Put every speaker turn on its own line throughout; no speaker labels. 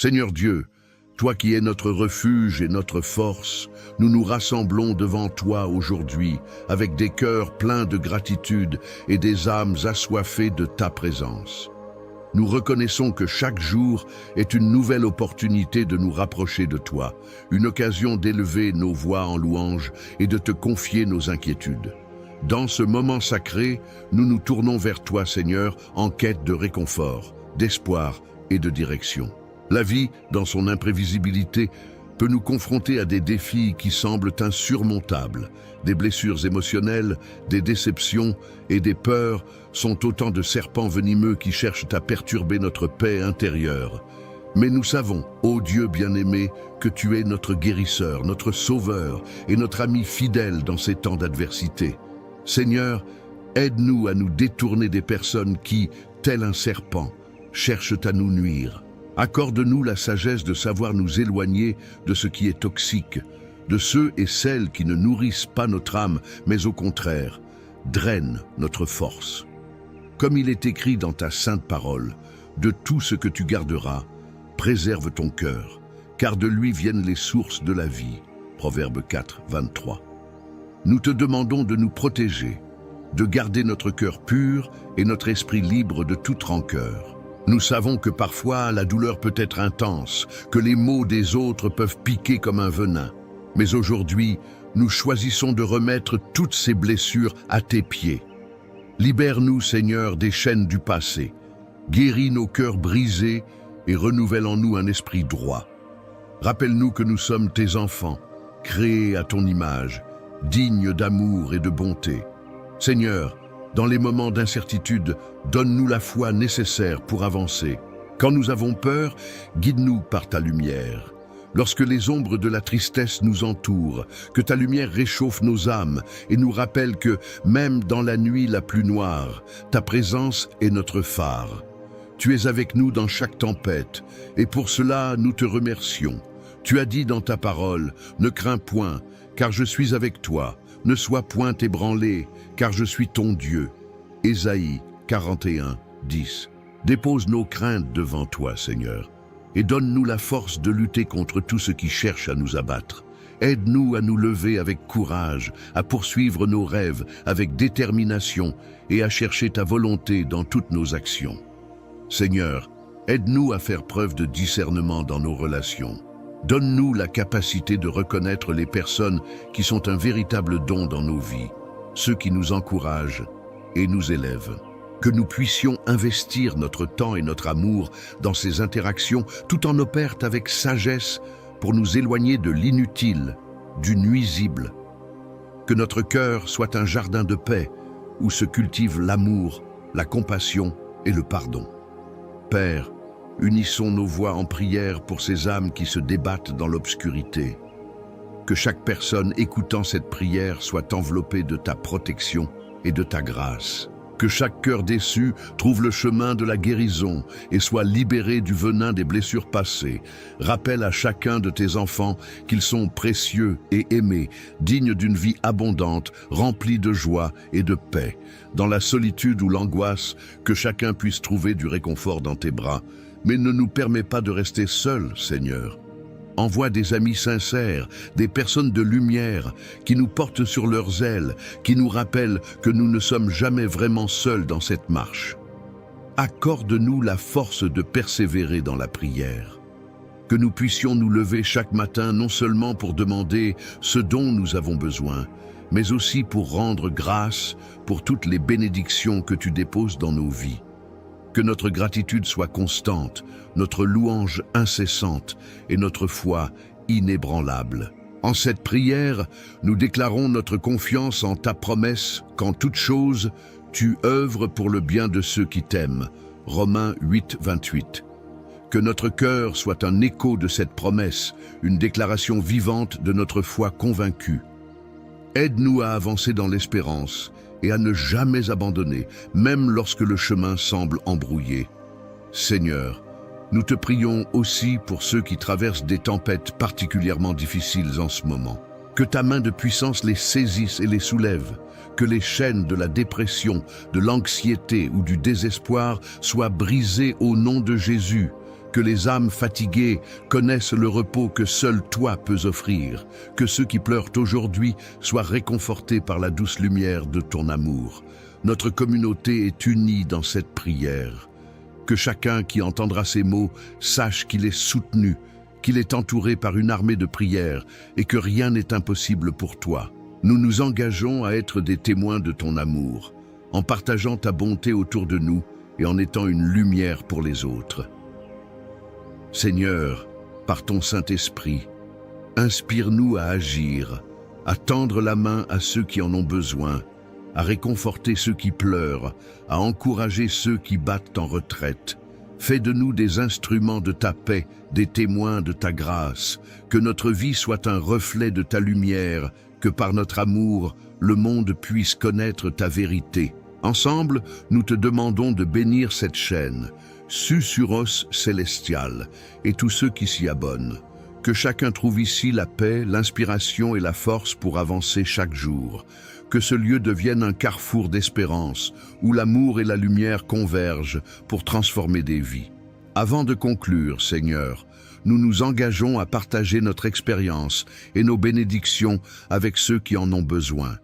Seigneur Dieu, toi qui es notre refuge et notre force, nous nous rassemblons devant toi aujourd'hui avec des cœurs pleins de gratitude et des âmes assoiffées de ta présence. Nous reconnaissons que chaque jour est une nouvelle opportunité de nous rapprocher de toi, une occasion d'élever nos voix en louange et de te confier nos inquiétudes. Dans ce moment sacré, nous nous tournons vers toi, Seigneur, en quête de réconfort, d'espoir et de direction. La vie, dans son imprévisibilité, peut nous confronter à des défis qui semblent insurmontables. Des blessures émotionnelles, des déceptions et des peurs sont autant de serpents venimeux qui cherchent à perturber notre paix intérieure. Mais nous savons, ô Dieu bien-aimé, que tu es notre guérisseur, notre sauveur et notre ami fidèle dans ces temps d'adversité. Seigneur, aide-nous à nous détourner des personnes qui, tel un serpent, cherchent à nous nuire. Accorde-nous la sagesse de savoir nous éloigner de ce qui est toxique, de ceux et celles qui ne nourrissent pas notre âme, mais au contraire, drainent notre force. Comme il est écrit dans ta sainte parole, de tout ce que tu garderas, préserve ton cœur, car de lui viennent les sources de la vie. Proverbe 4, 23. Nous te demandons de nous protéger, de garder notre cœur pur et notre esprit libre de toute rancœur. Nous savons que parfois la douleur peut être intense, que les maux des autres peuvent piquer comme un venin. Mais aujourd'hui, nous choisissons de remettre toutes ces blessures à tes pieds. Libère-nous, Seigneur, des chaînes du passé. Guéris nos cœurs brisés et renouvelle en nous un esprit droit. Rappelle-nous que nous sommes tes enfants, créés à ton image, dignes d'amour et de bonté. Seigneur, dans les moments d'incertitude, donne-nous la foi nécessaire pour avancer. Quand nous avons peur, guide-nous par ta lumière. Lorsque les ombres de la tristesse nous entourent, que ta lumière réchauffe nos âmes et nous rappelle que, même dans la nuit la plus noire, ta présence est notre phare. Tu es avec nous dans chaque tempête, et pour cela nous te remercions. Tu as dit dans ta parole, « Ne crains point, car je suis avec toi. Ne sois point ébranlé, car je suis ton Dieu. » Ésaïe 41, 10. Dépose nos craintes devant toi, Seigneur, et donne-nous la force de lutter contre tout ce qui cherche à nous abattre. Aide-nous à nous lever avec courage, à poursuivre nos rêves avec détermination et à chercher ta volonté dans toutes nos actions. Seigneur, aide-nous à faire preuve de discernement dans nos relations. Donne-nous la capacité de reconnaître les personnes qui sont un véritable don dans nos vies, ceux qui nous encouragent et nous élèvent. Que nous puissions investir notre temps et notre amour dans ces interactions tout en opérant avec sagesse pour nous éloigner de l'inutile, du nuisible. Que notre cœur soit un jardin de paix où se cultive l'amour, la compassion et le pardon. Père, unissons nos voix en prière pour ces âmes qui se débattent dans l'obscurité. Que chaque personne écoutant cette prière soit enveloppée de ta protection et de ta grâce. Que chaque cœur déçu trouve le chemin de la guérison et soit libéré du venin des blessures passées. Rappelle à chacun de tes enfants qu'ils sont précieux et aimés, dignes d'une vie abondante, remplie de joie et de paix. Dans la solitude ou l'angoisse, que chacun puisse trouver du réconfort dans tes bras. Mais ne nous permets pas de rester seuls, Seigneur. Envoie des amis sincères, des personnes de lumière qui nous portent sur leurs ailes, qui nous rappellent que nous ne sommes jamais vraiment seuls dans cette marche. Accorde-nous la force de persévérer dans la prière. Que nous puissions nous lever chaque matin non seulement pour demander ce dont nous avons besoin, mais aussi pour rendre grâce pour toutes les bénédictions que tu déposes dans nos vies. Que notre gratitude soit constante, notre louange incessante et notre foi inébranlable. En cette prière, nous déclarons notre confiance en ta promesse qu'en toute chose, tu œuvres pour le bien de ceux qui t'aiment. Romains 8, 28. Que notre cœur soit un écho de cette promesse, une déclaration vivante de notre foi convaincue. Aide-nous à avancer dans l'espérance et à ne jamais abandonner, même lorsque le chemin semble embrouillé. Seigneur, nous te prions aussi pour ceux qui traversent des tempêtes particulièrement difficiles en ce moment. Que ta main de puissance les saisisse et les soulève, que les chaînes de la dépression, de l'anxiété ou du désespoir soient brisées au nom de Jésus, que les âmes fatiguées connaissent le repos que seul toi peux offrir, que ceux qui pleurent aujourd'hui soient réconfortés par la douce lumière de ton amour. Notre communauté est unie dans cette prière. Que chacun qui entendra ces mots sache qu'il est soutenu, qu'il est entouré par une armée de prières et que rien n'est impossible pour toi. Nous nous engageons à être des témoins de ton amour, en partageant ta bonté autour de nous et en étant une lumière pour les autres. Seigneur, par ton Saint-Esprit, inspire-nous à agir, à tendre la main à ceux qui en ont besoin, à réconforter ceux qui pleurent, à encourager ceux qui battent en retraite. Fais de nous des instruments de ta paix, des témoins de ta grâce, que notre vie soit un reflet de ta lumière, que par notre amour, le monde puisse connaître ta vérité. Ensemble, nous te demandons de bénir cette chaîne, Susurros Célestial, et tous ceux qui s'y abonnent. Que chacun trouve ici la paix, l'inspiration et la force pour avancer chaque jour. Que ce lieu devienne un carrefour d'espérance, où l'amour et la lumière convergent pour transformer des vies. Avant de conclure, Seigneur, nous nous engageons à partager notre expérience et nos bénédictions avec ceux qui en ont besoin.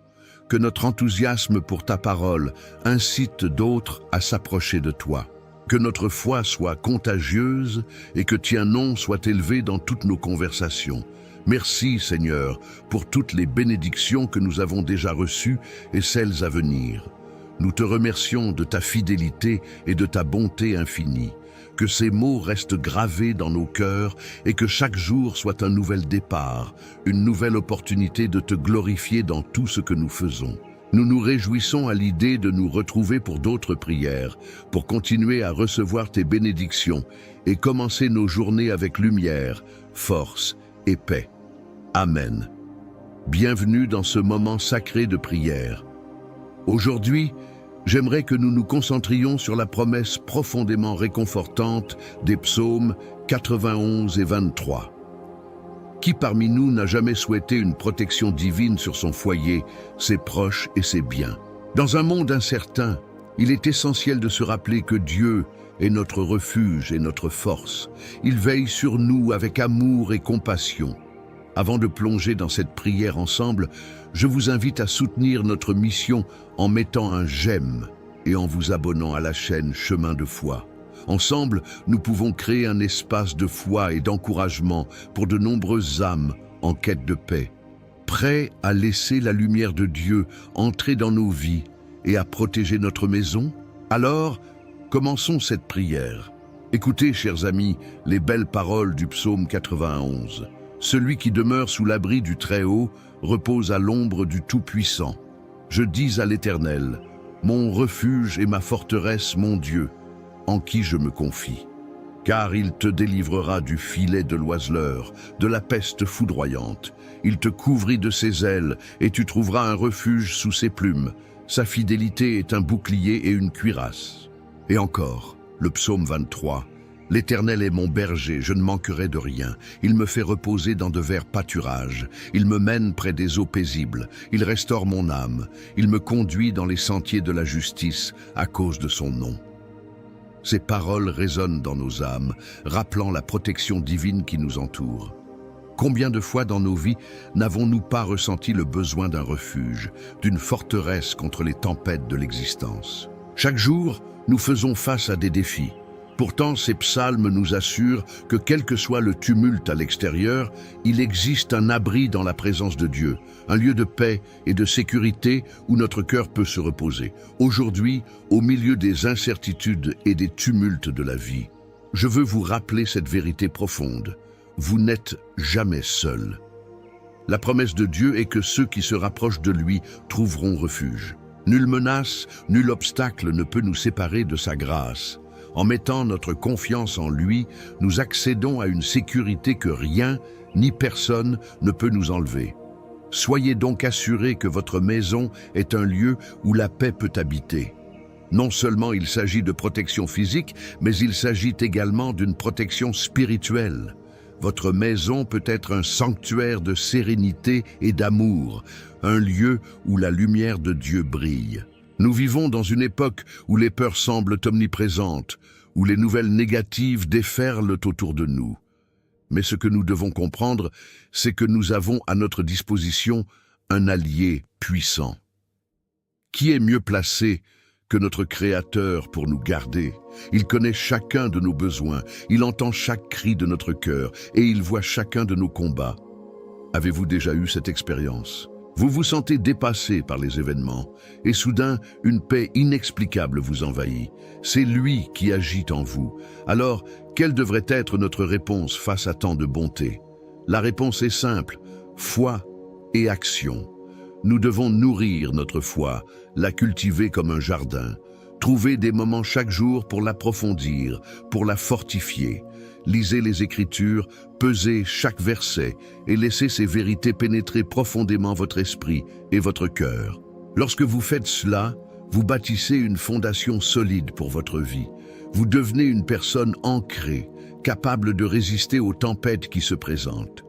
Que notre enthousiasme pour ta parole incite d'autres à s'approcher de toi. Que notre foi soit contagieuse et que tien nom soit élevé dans toutes nos conversations. Merci, Seigneur, pour toutes les bénédictions que nous avons déjà reçues et celles à venir. Nous te remercions de ta fidélité et de ta bonté infinie. Que ces mots restent gravés dans nos cœurs et que chaque jour soit un nouvel départ, une nouvelle opportunité de te glorifier dans tout ce que nous faisons. Nous nous réjouissons à l'idée de nous retrouver pour d'autres prières, pour continuer à recevoir tes bénédictions et commencer nos journées avec lumière, force et paix. Amen. Bienvenue dans ce moment sacré de prière. Aujourd'hui, j'aimerais que nous nous concentrions sur la promesse profondément réconfortante des psaumes 91 et 23. Qui parmi nous n'a jamais souhaité une protection divine sur son foyer, ses proches et ses biens? Dans un monde incertain, il est essentiel de se rappeler que Dieu est notre refuge et notre force. Il veille sur nous avec amour et compassion. Avant de plonger dans cette prière ensemble, je vous invite à soutenir notre mission en mettant un j'aime et en vous abonnant à la chaîne Chemin de foi. Ensemble, nous pouvons créer un espace de foi et d'encouragement pour de nombreuses âmes en quête de paix, prêts à laisser la lumière de Dieu entrer dans nos vies et à protéger notre maison. Alors, commençons cette prière. Écoutez, chers amis, les belles paroles du psaume 91. Celui qui demeure sous l'abri du Très-Haut repose à l'ombre du Tout-Puissant. Je dis à l'Éternel, mon refuge et ma forteresse, mon Dieu, en qui je me confie. Car il te délivrera du filet de l'oiseleur, de la peste foudroyante. Il te couvrit de ses ailes, et tu trouveras un refuge sous ses plumes. Sa fidélité est un bouclier et une cuirasse. Et encore, le psaume 23. L'Éternel est mon berger, je ne manquerai de rien. Il me fait reposer dans de verts pâturages. Il me mène près des eaux paisibles. Il restaure mon âme. Il me conduit dans les sentiers de la justice à cause de son nom. Ces paroles résonnent dans nos âmes, rappelant la protection divine qui nous entoure. Combien de fois dans nos vies n'avons-nous pas ressenti le besoin d'un refuge, d'une forteresse contre les tempêtes de l'existence? Chaque jour, nous faisons face à des défis. Pourtant, ces psaumes nous assurent que quel que soit le tumulte à l'extérieur, il existe un abri dans la présence de Dieu, un lieu de paix et de sécurité où notre cœur peut se reposer. Aujourd'hui, au milieu des incertitudes et des tumultes de la vie, je veux vous rappeler cette vérité profonde. Vous n'êtes jamais seul. La promesse de Dieu est que ceux qui se rapprochent de lui trouveront refuge. Nulle menace, nul obstacle ne peut nous séparer de sa grâce. En mettant notre confiance en lui, nous accédons à une sécurité que rien ni personne ne peut nous enlever. Soyez donc assurés que votre maison est un lieu où la paix peut habiter. Non seulement il s'agit de protection physique, mais il s'agit également d'une protection spirituelle. Votre maison peut être un sanctuaire de sérénité et d'amour, un lieu où la lumière de Dieu brille. Nous vivons dans une époque où les peurs semblent omniprésentes, où les nouvelles négatives déferlent autour de nous. Mais ce que nous devons comprendre, c'est que nous avons à notre disposition un allié puissant. Qui est mieux placé que notre Créateur pour nous garder? Il connaît chacun de nos besoins, il entend chaque cri de notre cœur et il voit chacun de nos combats. Avez-vous déjà eu cette expérience? Vous vous sentez dépassé par les événements et soudain, une paix inexplicable vous envahit. C'est lui qui agit en vous. Alors, quelle devrait être notre réponse face à tant de bonté? La réponse est simple, foi et action. Nous devons nourrir notre foi, la cultiver comme un jardin, trouver des moments chaque jour pour l'approfondir, pour la fortifier. Lisez les Écritures, pesez chaque verset et laissez ces vérités pénétrer profondément votre esprit et votre cœur. Lorsque vous faites cela, vous bâtissez une fondation solide pour votre vie. Vous devenez une personne ancrée, capable de résister aux tempêtes qui se présentent.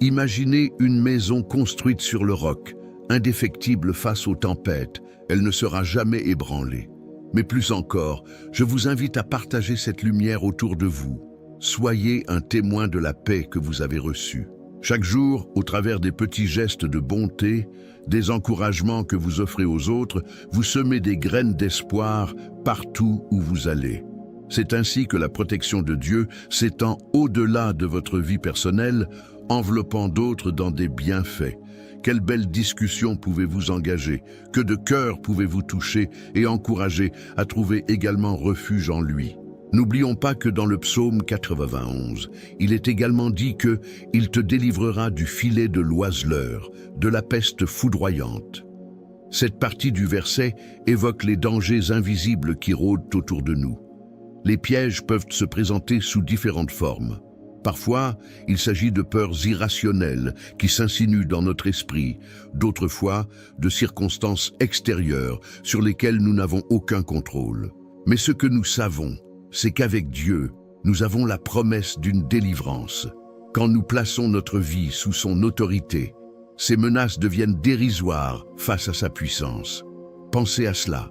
Imaginez une maison construite sur le roc, indéfectible face aux tempêtes, elle ne sera jamais ébranlée. Mais plus encore, je vous invite à partager cette lumière autour de vous. Soyez un témoin de la paix que vous avez reçue. Chaque jour, au travers des petits gestes de bonté, des encouragements que vous offrez aux autres, vous semez des graines d'espoir partout où vous allez. C'est ainsi que la protection de Dieu s'étend au-delà de votre vie personnelle, enveloppant d'autres dans des bienfaits. Quelle belle discussion pouvez-vous engager? Que de cœur pouvez-vous toucher et encourager à trouver également refuge en lui? N'oublions pas que dans le psaume 91, il est également dit que « Il te délivrera du filet de l'oiseleur, de la peste foudroyante ». Cette partie du verset évoque les dangers invisibles qui rôdent autour de nous. Les pièges peuvent se présenter sous différentes formes. Parfois, il s'agit de peurs irrationnelles qui s'insinuent dans notre esprit, d'autres fois, de circonstances extérieures sur lesquelles nous n'avons aucun contrôle. Mais ce que nous savons, c'est qu'avec Dieu, nous avons la promesse d'une délivrance. Quand nous plaçons notre vie sous son autorité, ces menaces deviennent dérisoires face à sa puissance. Pensez à cela.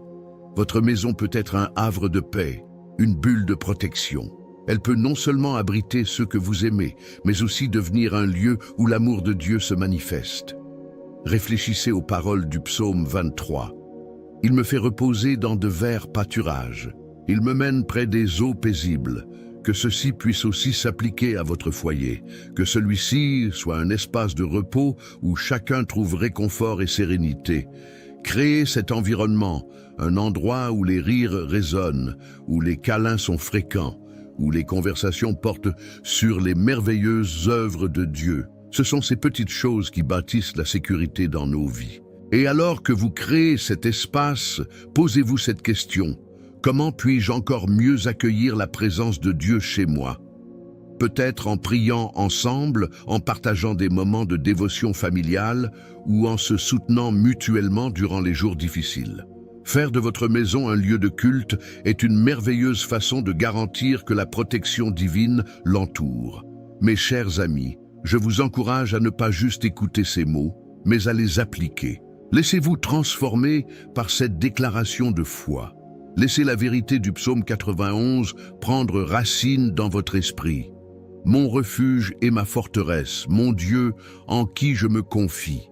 Votre maison peut être un havre de paix, une bulle de protection. Elle peut non seulement abriter ceux que vous aimez, mais aussi devenir un lieu où l'amour de Dieu se manifeste. Réfléchissez aux paroles du psaume 23. « Il me fait reposer dans de verts pâturages. Il me mène près des eaux paisibles. » Que ceci puisse aussi s'appliquer à votre foyer, que celui-ci soit un espace de repos où chacun trouve réconfort et sérénité. Créez cet environnement, un endroit où les rires résonnent, où les câlins sont fréquents, où les conversations portent sur les merveilleuses œuvres de Dieu. Ce sont ces petites choses qui bâtissent la sécurité dans nos vies. Et alors que vous créez cet espace, posez-vous cette question. Comment puis-je encore mieux accueillir la présence de Dieu chez moi? Peut-être en priant ensemble, en partageant des moments de dévotion familiale ou en se soutenant mutuellement durant les jours difficiles. Faire de votre maison un lieu de culte est une merveilleuse façon de garantir que la protection divine l'entoure. Mes chers amis, je vous encourage à ne pas juste écouter ces mots, mais à les appliquer. Laissez-vous transformer par cette déclaration de foi. Laissez la vérité du psaume 91 prendre racine dans votre esprit. Mon refuge est ma forteresse, mon Dieu en qui je me confie.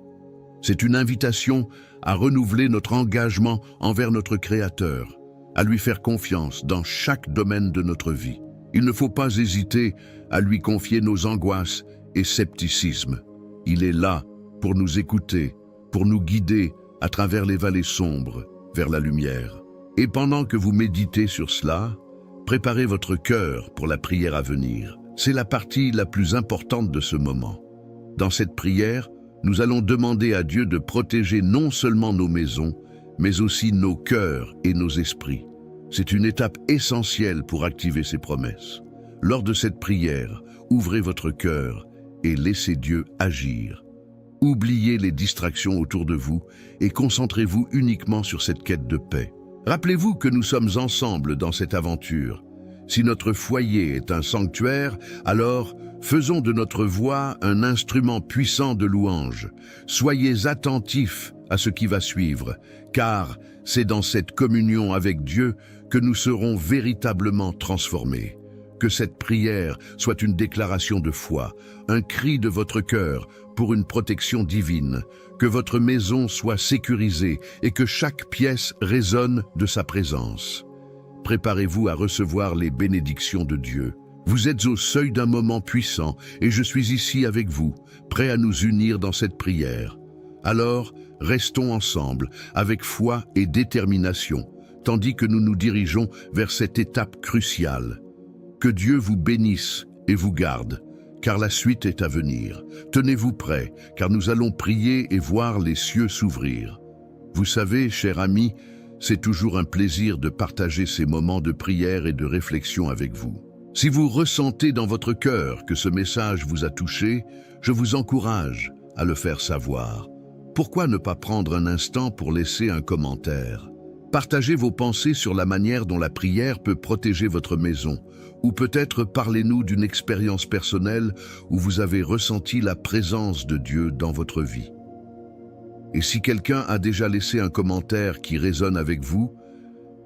C'est une invitation à renouveler notre engagement envers notre Créateur, à lui faire confiance dans chaque domaine de notre vie. Il ne faut pas hésiter à lui confier nos angoisses et scepticisme. Il est là pour nous écouter, pour nous guider à travers les vallées sombres vers la lumière. Et pendant que vous méditez sur cela, préparez votre cœur pour la prière à venir. C'est la partie la plus importante de ce moment. Dans cette prière, nous allons demander à Dieu de protéger non seulement nos maisons, mais aussi nos cœurs et nos esprits. C'est une étape essentielle pour activer ses promesses. Lors de cette prière, ouvrez votre cœur et laissez Dieu agir. Oubliez les distractions autour de vous et concentrez-vous uniquement sur cette quête de paix. Rappelez-vous que nous sommes ensemble dans cette aventure. Si notre foyer est un sanctuaire, alors faisons de notre voix un instrument puissant de louange. Soyez attentifs à ce qui va suivre, car c'est dans cette communion avec Dieu que nous serons véritablement transformés. Que cette prière soit une déclaration de foi, un cri de votre cœur pour une protection divine, que votre maison soit sécurisée et que chaque pièce résonne de sa présence. Préparez-vous à recevoir les bénédictions de Dieu. Vous êtes au seuil d'un moment puissant et je suis ici avec vous, prêt à nous unir dans cette prière. Alors, restons ensemble, avec foi et détermination, tandis que nous nous dirigeons vers cette étape cruciale. Que Dieu vous bénisse et vous garde, car la suite est à venir. Tenez-vous prêts, car nous allons prier et voir les cieux s'ouvrir. Vous savez, cher ami, c'est toujours un plaisir de partager ces moments de prière et de réflexion avec vous. Si vous ressentez dans votre cœur que ce message vous a touché, je vous encourage à le faire savoir. Pourquoi ne pas prendre un instant pour laisser un commentaire? Partagez vos pensées sur la manière dont la prière peut protéger votre maison, ou peut-être parlez-nous d'une expérience personnelle où vous avez ressenti la présence de Dieu dans votre vie. Et si quelqu'un a déjà laissé un commentaire qui résonne avec vous,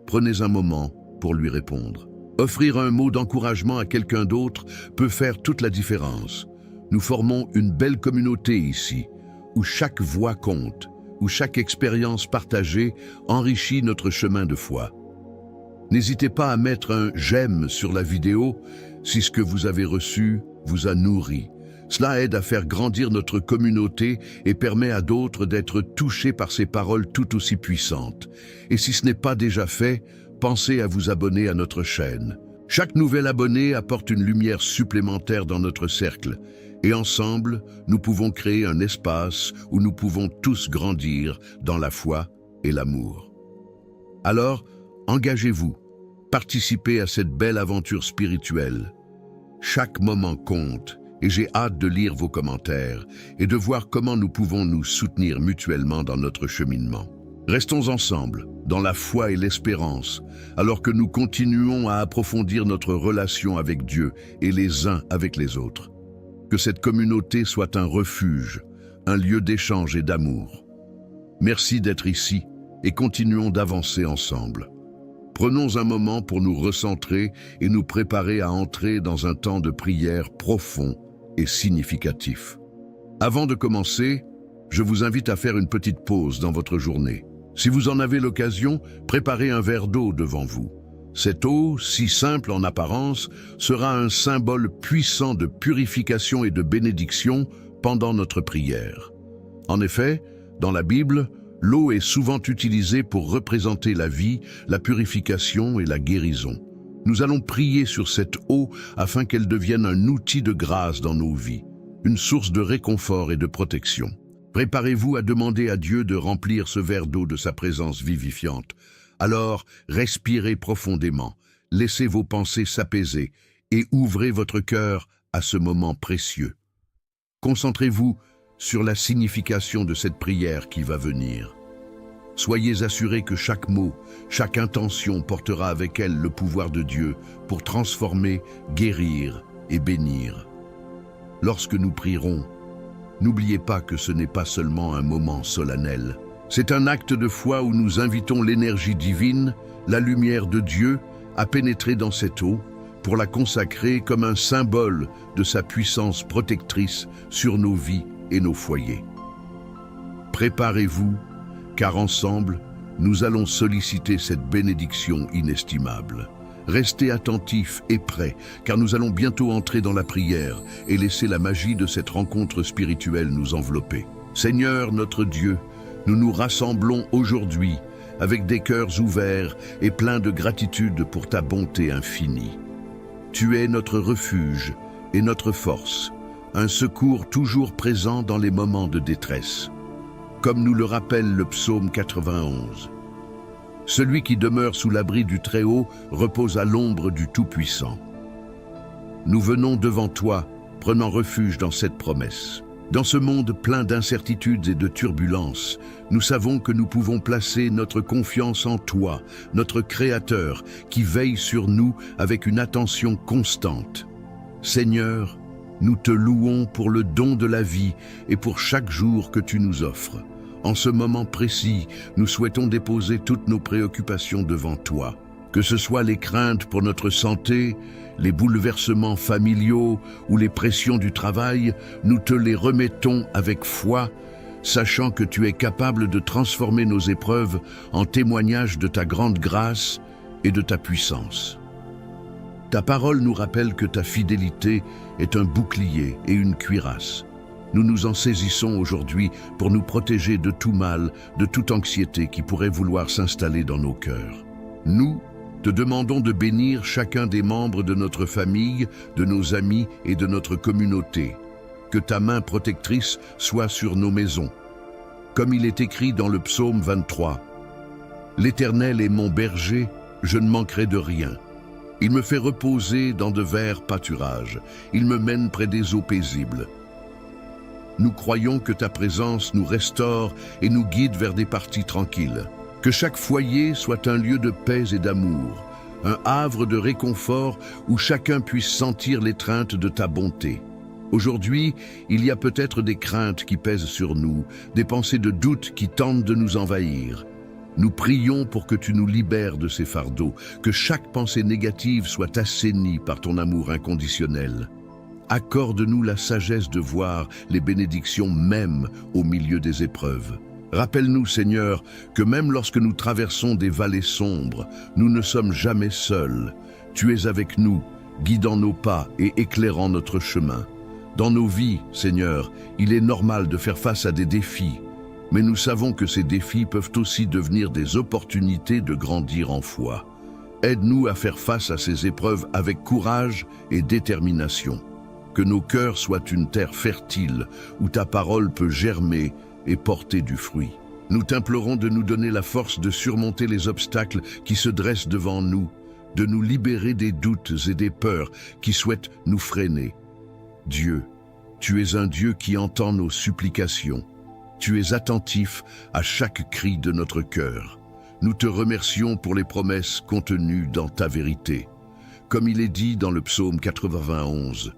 prenez un moment pour lui répondre. Offrir un mot d'encouragement à quelqu'un d'autre peut faire toute la différence. Nous formons une belle communauté ici, où chaque voix compte, où chaque expérience partagée enrichit notre chemin de foi. N'hésitez pas à mettre un « j'aime » sur la vidéo si ce que vous avez reçu vous a nourri. Cela aide à faire grandir notre communauté et permet à d'autres d'être touchés par ces paroles tout aussi puissantes. Et si ce n'est pas déjà fait, pensez à vous abonner à notre chaîne. Chaque nouvel abonné apporte une lumière supplémentaire dans notre cercle. Et ensemble, nous pouvons créer un espace où nous pouvons tous grandir dans la foi et l'amour. Alors, engagez-vous, participez à cette belle aventure spirituelle. Chaque moment compte et j'ai hâte de lire vos commentaires et de voir comment nous pouvons nous soutenir mutuellement dans notre cheminement. Restons ensemble, dans la foi et l'espérance, alors que nous continuons à approfondir notre relation avec Dieu et les uns avec les autres. Que cette communauté soit un refuge, un lieu d'échange et d'amour. Merci d'être ici et continuons d'avancer ensemble. Prenons un moment pour nous recentrer et nous préparer à entrer dans un temps de prière profond et significatif. Avant de commencer, je vous invite à faire une petite pause dans votre journée. Si vous en avez l'occasion, préparez un verre d'eau devant vous. Cette eau, si simple en apparence, sera un symbole puissant de purification et de bénédiction pendant notre prière. En effet, dans la Bible, l'eau est souvent utilisée pour représenter la vie, la purification et la guérison. Nous allons prier sur cette eau afin qu'elle devienne un outil de grâce dans nos vies, une source de réconfort et de protection. Préparez-vous à demander à Dieu de remplir ce verre d'eau de sa présence vivifiante. Alors, respirez profondément, laissez vos pensées s'apaiser et ouvrez votre cœur à ce moment précieux. Concentrez-vous sur la signification de cette prière qui va venir. Soyez assurés que chaque mot, chaque intention portera avec elle le pouvoir de Dieu pour transformer, guérir et bénir. Lorsque nous prierons, n'oubliez pas que ce n'est pas seulement un moment solennel. C'est un acte de foi où nous invitons l'énergie divine, la lumière de Dieu, à pénétrer dans cette eau pour la consacrer comme un symbole de sa puissance protectrice sur nos vies et nos foyers. Préparez-vous, car ensemble, nous allons solliciter cette bénédiction inestimable. Restez attentifs et prêts, car nous allons bientôt entrer dans la prière et laisser la magie de cette rencontre spirituelle nous envelopper. Seigneur notre Dieu, nous nous rassemblons aujourd'hui avec des cœurs ouverts et pleins de gratitude pour ta bonté infinie. Tu es notre refuge et notre force, un secours toujours présent dans les moments de détresse. Comme nous le rappelle le psaume 91. Celui qui demeure sous l'abri du Très-Haut repose à l'ombre du Tout-Puissant. Nous venons devant toi, prenant refuge dans cette promesse. Dans ce monde plein d'incertitudes et de turbulences, nous savons que nous pouvons placer notre confiance en toi, notre Créateur, qui veille sur nous avec une attention constante. Seigneur, nous te louons pour le don de la vie et pour chaque jour que tu nous offres. En ce moment précis, nous souhaitons déposer toutes nos préoccupations devant toi. Que ce soit les craintes pour notre santé, les bouleversements familiaux ou les pressions du travail, nous te les remettons avec foi, sachant que tu es capable de transformer nos épreuves en témoignage de ta grande grâce et de ta puissance. Ta parole nous rappelle que ta fidélité est un bouclier et une cuirasse. Nous nous en saisissons aujourd'hui pour nous protéger de tout mal, de toute anxiété qui pourrait vouloir s'installer dans nos cœurs. Nous te demandons de bénir chacun des membres de notre famille, de nos amis et de notre communauté. Que ta main protectrice soit sur nos maisons. Comme il est écrit dans le psaume 23, « L'Éternel est mon berger, je ne manquerai de rien. Il me fait reposer dans de verts pâturages, il me mène près des eaux paisibles. » Nous croyons que ta présence nous restaure et nous guide vers des parties tranquilles. Que chaque foyer soit un lieu de paix et d'amour, un havre de réconfort où chacun puisse sentir l'étreinte de ta bonté. Aujourd'hui, il y a peut-être des craintes qui pèsent sur nous, des pensées de doute qui tentent de nous envahir. Nous prions pour que tu nous libères de ces fardeaux, que chaque pensée négative soit assainie par ton amour inconditionnel. Accorde-nous la sagesse de voir les bénédictions même au milieu des épreuves. Rappelle-nous, Seigneur, que même lorsque nous traversons des vallées sombres, nous ne sommes jamais seuls. Tu es avec nous, guidant nos pas et éclairant notre chemin. Dans nos vies, Seigneur, il est normal de faire face à des défis, mais nous savons que ces défis peuvent aussi devenir des opportunités de grandir en foi. Aide-nous à faire face à ces épreuves avec courage et détermination. Que nos cœurs soient une terre fertile où ta parole peut germer et porter du fruit. Nous t'implorons de nous donner la force de surmonter les obstacles qui se dressent devant nous, de nous libérer des doutes et des peurs qui souhaitent nous freiner. Dieu, tu es un Dieu qui entend nos supplications. Tu es attentif à chaque cri de notre cœur. Nous te remercions pour les promesses contenues dans ta vérité. Comme il est dit dans le psaume 91,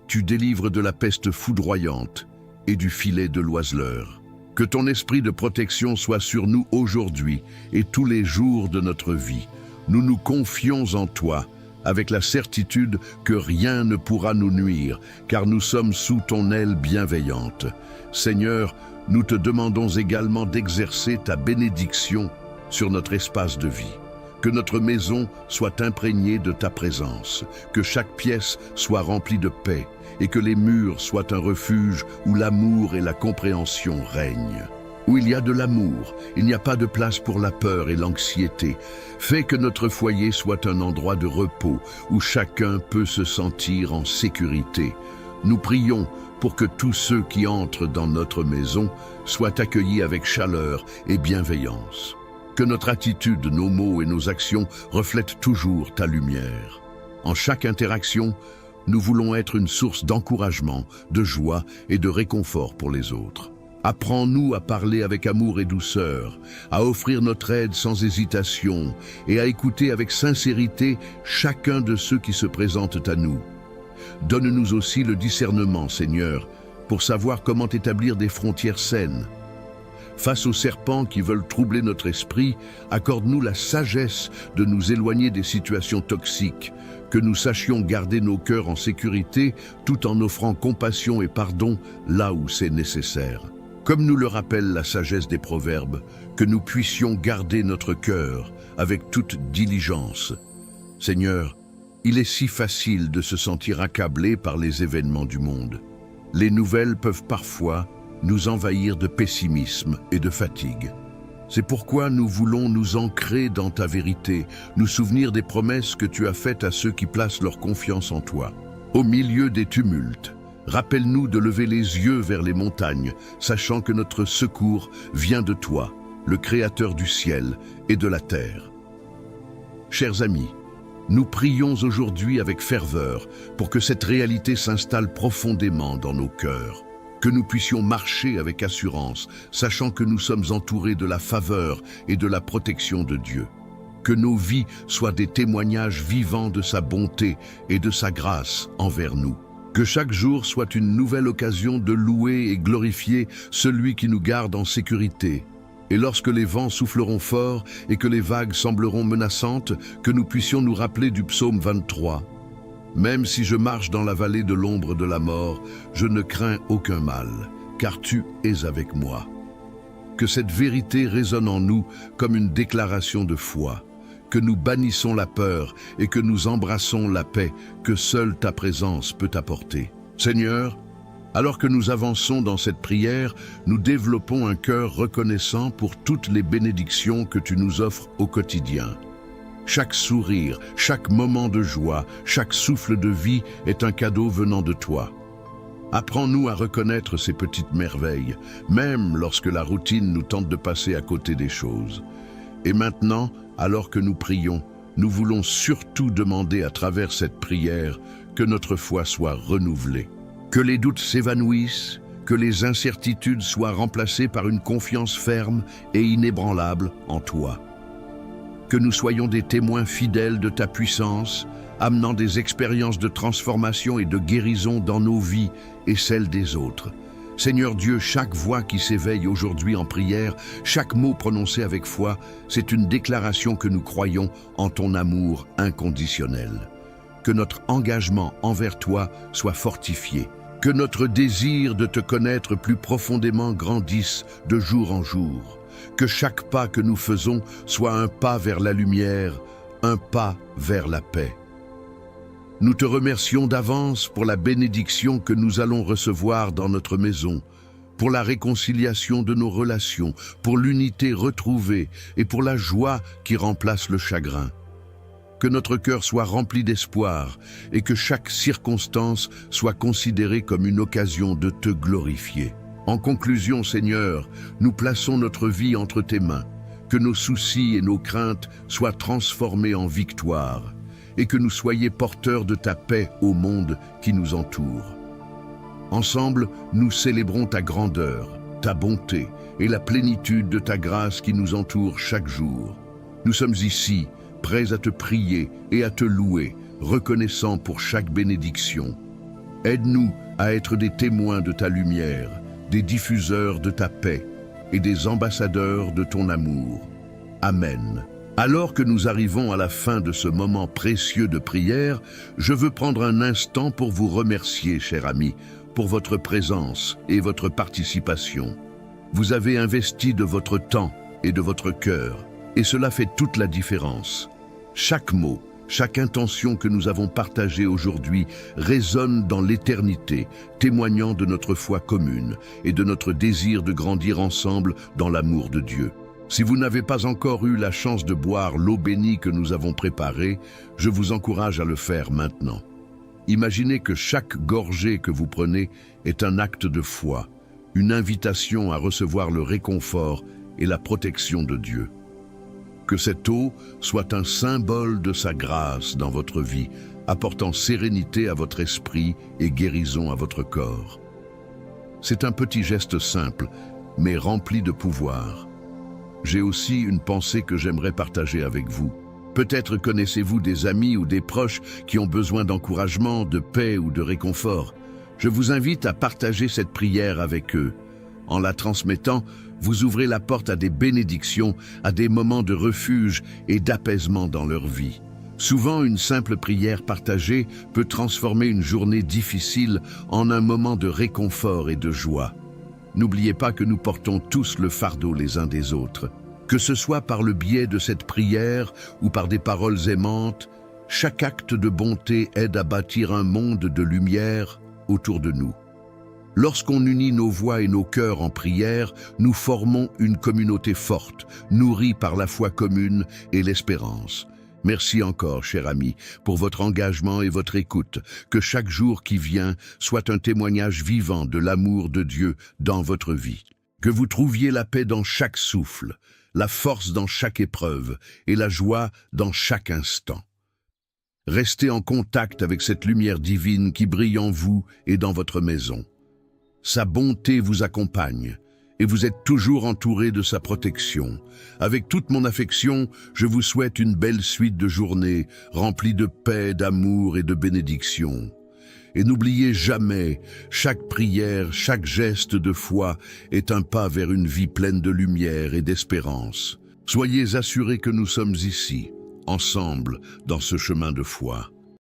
tu délivres de la peste foudroyante et du filet de l'oiseleur. Que ton esprit de protection soit sur nous aujourd'hui et tous les jours de notre vie. Nous nous confions en toi, avec la certitude que rien ne pourra nous nuire, car nous sommes sous ton aile bienveillante. Seigneur, nous te demandons également d'exercer ta bénédiction sur notre espace de vie. Que notre maison soit imprégnée de ta présence, que chaque pièce soit remplie de paix, et que les murs soient un refuge où l'amour et la compréhension règnent. Où il y a de l'amour, il n'y a pas de place pour la peur et l'anxiété. Fais que notre foyer soit un endroit de repos où chacun peut se sentir en sécurité. Nous prions pour que tous ceux qui entrent dans notre maison soient accueillis avec chaleur et bienveillance. Que notre attitude, nos mots et nos actions reflètent toujours ta lumière. En chaque interaction, nous voulons être une source d'encouragement, de joie et de réconfort pour les autres. Apprends-nous à parler avec amour et douceur, à offrir notre aide sans hésitation et à écouter avec sincérité chacun de ceux qui se présentent à nous. Donne-nous aussi le discernement, Seigneur, pour savoir comment établir des frontières saines. Face aux serpents qui veulent troubler notre esprit, accorde-nous la sagesse de nous éloigner des situations toxiques, que nous sachions garder nos cœurs en sécurité tout en offrant compassion et pardon là où c'est nécessaire. Comme nous le rappelle la sagesse des proverbes, que nous puissions garder notre cœur avec toute diligence. Seigneur, il est si facile de se sentir accablé par les événements du monde. Les nouvelles peuvent parfois nous envahir de pessimisme et de fatigue. C'est pourquoi nous voulons nous ancrer dans ta vérité, nous souvenir des promesses que tu as faites à ceux qui placent leur confiance en toi. Au milieu des tumultes, rappelle-nous de lever les yeux vers les montagnes, sachant que notre secours vient de toi, le Créateur du ciel et de la terre. Chers amis, nous prions aujourd'hui avec ferveur pour que cette réalité s'installe profondément dans nos cœurs. Que nous puissions marcher avec assurance, sachant que nous sommes entourés de la faveur et de la protection de Dieu. Que nos vies soient des témoignages vivants de sa bonté et de sa grâce envers nous. Que chaque jour soit une nouvelle occasion de louer et glorifier celui qui nous garde en sécurité. Et lorsque les vents souffleront fort et que les vagues sembleront menaçantes, que nous puissions nous rappeler du psaume 23. Même si je marche dans la vallée de l'ombre de la mort, je ne crains aucun mal, car tu es avec moi. Que cette vérité résonne en nous comme une déclaration de foi, que nous bannissons la peur et que nous embrassons la paix que seule ta présence peut apporter. Seigneur, alors que nous avançons dans cette prière, nous développons un cœur reconnaissant pour toutes les bénédictions que tu nous offres au quotidien. Chaque sourire, chaque moment de joie, chaque souffle de vie est un cadeau venant de toi. Apprends-nous à reconnaître ces petites merveilles, même lorsque la routine nous tente de passer à côté des choses. Et maintenant, alors que nous prions, nous voulons surtout demander à travers cette prière que notre foi soit renouvelée. Que les doutes s'évanouissent, que les incertitudes soient remplacées par une confiance ferme et inébranlable en toi. Que nous soyons des témoins fidèles de ta puissance, amenant des expériences de transformation et de guérison dans nos vies et celles des autres. Seigneur Dieu, chaque voix qui s'éveille aujourd'hui en prière, chaque mot prononcé avec foi, c'est une déclaration que nous croyons en ton amour inconditionnel. Que notre engagement envers toi soit fortifié. Que notre désir de te connaître plus profondément grandisse de jour en jour. Que chaque pas que nous faisons soit un pas vers la lumière, un pas vers la paix. Nous te remercions d'avance pour la bénédiction que nous allons recevoir dans notre maison, pour la réconciliation de nos relations, pour l'unité retrouvée et pour la joie qui remplace le chagrin. Que notre cœur soit rempli d'espoir et que chaque circonstance soit considérée comme une occasion de te glorifier. En conclusion, Seigneur, nous plaçons notre vie entre tes mains, que nos soucis et nos craintes soient transformés en victoire et que nous soyons porteurs de ta paix au monde qui nous entoure. Ensemble, nous célébrons ta grandeur, ta bonté et la plénitude de ta grâce qui nous entoure chaque jour. Nous sommes ici, prêts à te prier et à te louer, reconnaissants pour chaque bénédiction. Aide-nous à être des témoins de ta lumière, des diffuseurs de ta paix et des ambassadeurs de ton amour. Amen. Alors que nous arrivons à la fin de ce moment précieux de prière, je veux prendre un instant pour vous remercier, chers amis, pour votre présence et votre participation. Vous avez investi de votre temps et de votre cœur, et cela fait toute la différence. Chaque mot, chaque intention que nous avons partagée aujourd'hui résonne dans l'éternité, témoignant de notre foi commune et de notre désir de grandir ensemble dans l'amour de Dieu. Si vous n'avez pas encore eu la chance de boire l'eau bénie que nous avons préparée, je vous encourage à le faire maintenant. Imaginez que chaque gorgée que vous prenez est un acte de foi, une invitation à recevoir le réconfort et la protection de Dieu. Que cette eau soit un symbole de sa grâce dans votre vie, apportant sérénité à votre esprit et guérison à votre corps. C'est un petit geste simple, mais rempli de pouvoir. J'ai aussi une pensée que j'aimerais partager avec vous. Peut-être connaissez-vous des amis ou des proches qui ont besoin d'encouragement, de paix ou de réconfort. Je vous invite à partager cette prière avec eux. En la transmettant, vous ouvrez la porte à des bénédictions, à des moments de refuge et d'apaisement dans leur vie. Souvent, une simple prière partagée peut transformer une journée difficile en un moment de réconfort et de joie. N'oubliez pas que nous portons tous le fardeau les uns des autres. Que ce soit par le biais de cette prière ou par des paroles aimantes, chaque acte de bonté aide à bâtir un monde de lumière autour de nous. Lorsqu'on unit nos voix et nos cœurs en prière, nous formons une communauté forte, nourrie par la foi commune et l'espérance. Merci encore, cher ami, pour votre engagement et votre écoute. Que chaque jour qui vient soit un témoignage vivant de l'amour de Dieu dans votre vie. Que vous trouviez la paix dans chaque souffle, la force dans chaque épreuve et la joie dans chaque instant. Restez en contact avec cette lumière divine qui brille en vous et dans votre maison. Sa bonté vous accompagne et vous êtes toujours entouré de sa protection. Avec toute mon affection, je vous souhaite une belle suite de journées remplie de paix, d'amour et de bénédictions. Et n'oubliez jamais, chaque prière, chaque geste de foi est un pas vers une vie pleine de lumière et d'espérance. Soyez assurés que nous sommes ici, ensemble, dans ce chemin de foi.